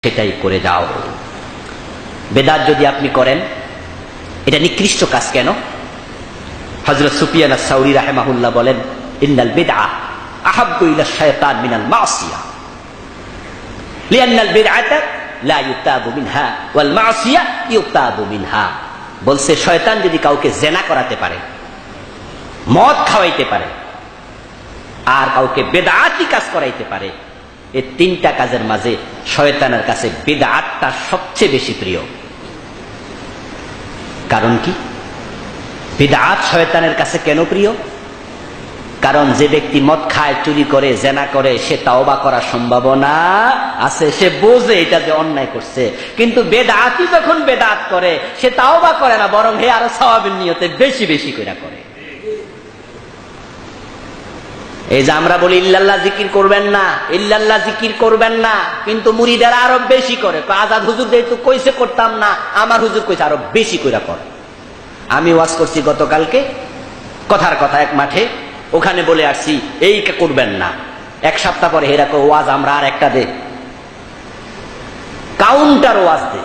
সেটাই করে যাও। বেদাত যদি আপনি করেন, এটা নিকৃষ্ট কাজ কেন? হযরত সুফিয়ান আস-সাউরি রাহিমাহুল্লাহ বলেন, ইন্নাল বিদআ আহাব্বু ইলা শাইতান মিনাল মাসিয়া লিআন্নাল বিদআতা লা ইউতাবু মিনহা ওয়াল মাসিয়া ইউতাবু মিনহা। বলছে শয়তান যদি কাউকে জিনা করাতে পারে, মদ খাওয়াইতে পারে, আর কাউকে বেদাতি কাজ করাইতে পারে, এই তিনটা কাজের মাঝে শয়তানের কাছে বিদআতটা সবচেয়ে বেশি প্রিয়। কারণ কি? বিদআত শয়তানের কাছে কেন প্রিয়? কারণ যে ব্যক্তি মদ খায়, চুরি করে, জিনা করে, সে তাওবা করার সম্ভাবনা আছে, সে বোঝে এটা যে অন্যায় করছে। কিন্তু বেদাতি যখন বেদাত করে, সে তাওবা করে না, বরং হে আরো সওয়াবের নিয়তে বেশি বেশি করে করে। এই যে আমরা বলি ইল্লাল্লাহ জিকির করবেন না, ইল্লাল্লাহ জিকির করবেন না, কিন্তু মুরিদেরা আরো বেশি করে। আজাদ হুজুর যেহেতু কইছে করতাম না, আমার হুজুর কইছে আরো বেশি করে কর। আমি ওয়াজ করছি গতকালকে, কথার কথা এক মাঠে, ওখানে বলে আসছি এই করবেন না। এক সপ্তাহ পরে হেরা ওয়াজ আমরা আর একটা দে, কাউন্টার ওয়াজ দে।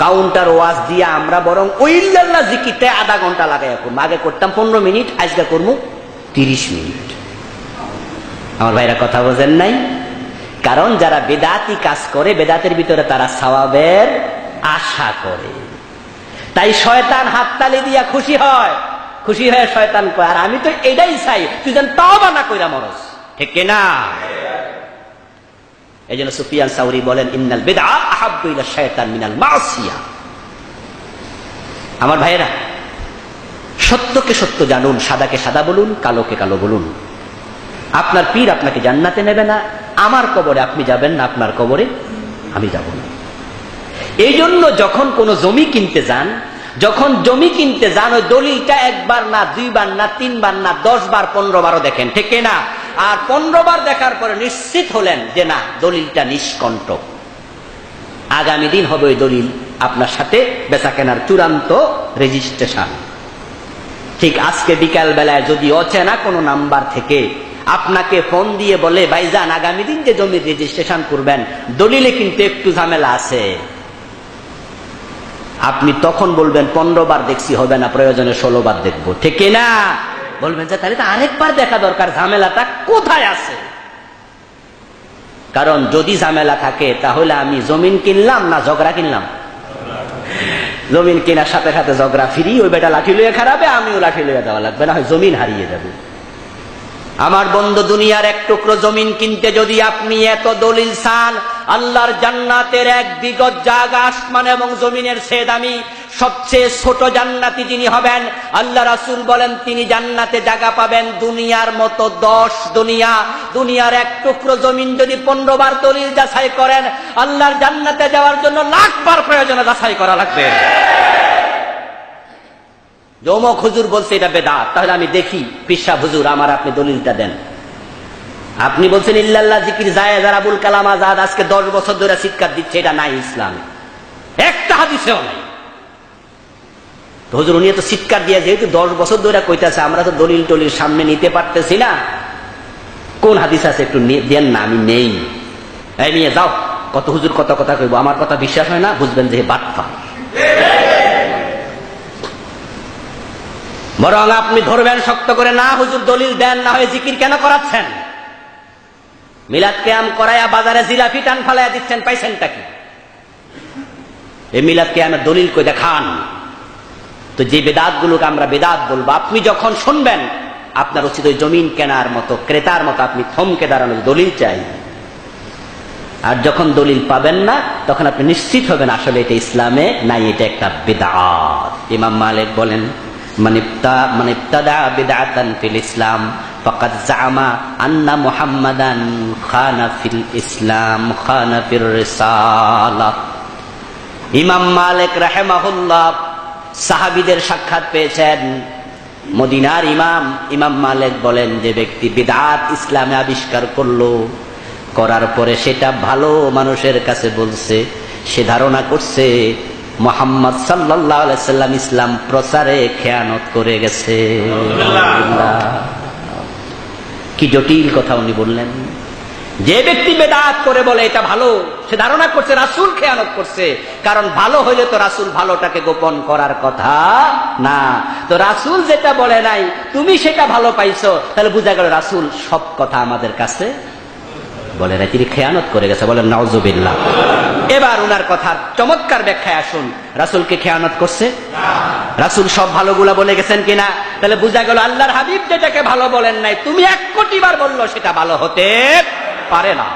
কাউন্টার ওয়াজ দিয়ে আমরা বরং ওই ইল্লাল্লাহ জিকিরতে আধা ঘন্টা লাগাই করবো। আগে করতাম 15 মিনিট, আজকে করবো 30 মিনিট। আমার ভাইরা কথা বোঝেন নাই? কারণ যারা বেদাতি কাজ করে, বেদাতের ভিতরে তারা সওয়াবের আশা করে। তাই শয়তান হাততালি দিয়া খুশি হয়, খুশি হয়ে শয়তান কয়, আর আমি তো এটাই চাই তুই যেন তওবা না কইরা মরস। ঠিক কিনা? এই জন্য সুফিয়ান সাউরি বলেন, ইন্নাল বিদআ আহাব্বু ইলা শাইতান মিনাল মাসিয়া। আমার ভাইরা, সত্যকে সত্য জানুন, সাদাকে সাদা বলুন, কালোকে কালো বলুন। আপনার পীর আপনাকে জান্নাতে নেবে না, আমার কবরে আপনি যাবেন না, আপনার কবরে আমি যাব না। এই জন্য যখন কোনো জমি কিনতে যান, যখন জমি কিনতে যান, ওই দলিলটা একবার না, 2 বার না, 3 বার না, 10 বার 15 বারও দেখেন। ঠিক না? আর 15 বার দেখার পরে নিশ্চিত হলেন যে না, দলিলটা নিষ্কণ্টক, আগামী দিন হবে ওই দলিল আপনার সাথে বেচা কেনার চূড়ান্ত রেজিস্ট্রেশন। ঠিক আজকে বিকাল বেলায় যদি অচেনা কোনো নাম্বার থেকে আপনাকে ফোন দিয়ে বলে, ভাইজান আগামী দিন যে জমির রেজিস্ট্রেশন করবেন, দলিলে কিন্তু একটু ঝামেলা আছে, আপনি তখন বলবেন 15 বার দেখছি হবে না, প্রয়োজনে 16 বার দেখবো। ঠিক না? বলবেন যে তাহলে তো আরেকবার দেখা দরকার, ঝামেলাটা কোথায় আছে। কারণ যদি ঝামেলা থাকে তাহলে আমি জমিন কিনলাম না ঝগড়া কিনলাম? জমিন কেনার সাথে সাথে ঝগড়া ফ্রি, ওই বেটা লাঠি লইয়া খারাপে, আমিও লাঠি লইয়া দেওয়া লাগবে না, হয় জমিন হারিয়ে যাবে। আমার বন্ধু, দুনিয়ার এক টুকরো জমিন কিনতে যদি আপনি এত দলিল চান, আল্লাহর জান্নাতের 1 বিগত জায়গা আসমান এবং জমিনের চেয়ে দামি, সবচেয়ে ছোট জান্নাতি যিনি হবেন, আল্লাহ রাসূল বলেন তিনি জান্নাতে জায়গা পাবেন দুনিয়ার মতো 10 দুনিয়া। দুনিয়ার এক টুকরো জমিন যদি 15 বার দলিল যাচাই করেন, আল্লাহর জান্নাতে যাওয়ার জন্য 1,00,000 বার প্রয়োজনে যাচাই করা লাগবে। অমুক হুজুর বলছে এটা বেদাত, তাহলে আমি দেখি পিসা হুজুর আমার আপনি দলিলটা দেন। আপনি বলছেন ইল্লাল্লাহ জিকির জায়েজ, আর আবুল কালাম আজাদ আজকে 10 বছর ধরে চিৎকার দিচ্ছে এটা নাই ইসলামে, একটা হাদিসেও নাই। তো হুজুর উনি তো চিৎকার দিয়ে যেহেতু 10 বছর ধরে কইতাছে, আমরা তো দলিল টলিল সামনে নিতে পারতেছি না, কোন হাদিস আছে একটু দেন না। আমি নেই, এই নিয়ে যাও, কত হুজুর কত কথা কইব, আমার কথা বিশ্বাস হয় না, বুঝবেন যে বাটপা। বরং আপনি ধরবেন শক্ত করে, না হুজুর দলিল দেন, না হয় জিকির কেন করাচ্ছেন? মিলাদ কিয়াম করায়া বাজারে জিলাপি টান ফালাইয়া দিচ্ছেন, পাইছেনটা কি? এই মিলাদ কিয়ামের দলিল কই দেখান। তো যে বেদাত গুলোকে আমরা বেদাত বলবো, আপনি যখন শুনবেন আপনার উচিত ওই জমিন কেনার মতো, ক্রেতার মতো আপনি থমকে দাঁড়ানো, দলিল চাই। আর যখন দলিল পাবেন না, তখন আপনি নিশ্চিত হবেন আসলে এটা ইসলামে নাই, এটা একটা বিদআত। ইমাম মালিক বলেন, মান ইবতাদা বিদআতান ফিল ইসলাম ফাকাদ জাআমা আন্না মুহাম্মাদান খানা ফিল ইসলাম খানা ফির রিসালাহ। ইমাম মালিক রাহিমাহুল্লাহ সাহাবীদের সাক্ষাৎ পেয়েছেন। মদিনার ইমাম মালিক বলেন, যে ব্যক্তি বিদআত ইসলামে আবিষ্কার করলো, করার পরে সেটা ভালো মানুষের কাছে বলছে, সে ধারণা করছে মুহাম্মদ সাল্লাল্লাহু আলাইহি সাল্লাম ইসলাম প্রচারে খেয়ানত করে গেছে। কি জটিল কথা উনি বললেন। যে ব্যক্তি বেদাত করে বলে এটা ভালো, সে ধারণা করছে রাসূল খেয়ানত করছে। কারণ ভালো হইলে তো রাসূল ভালোটাকে গোপন করার কথা না। তো রাসূল যেটা বলে নাই, তুমি সেটা ভালো পাইছো, তাহলে বোঝা গেল রাসূল সব কথা আমাদের কাছে বলে নাই, তিনি খেয়ানত করে গেছে। বলেন নাউজুবিল্লাহ। এবার উনার কথার চমৎকার ব্যাখ্যায় আসুন। রাসূলকে খেয়ানত করছে? রাসূল সব ভালোগুলা বলে গেছেন কিনা? তাহলে বোঝা গেল আল্লাহর হাবিব যেটাকে ভালো বলেন নাই, তুমি 1 কোটি বার বললো সেটা ভালো হতে পারে না।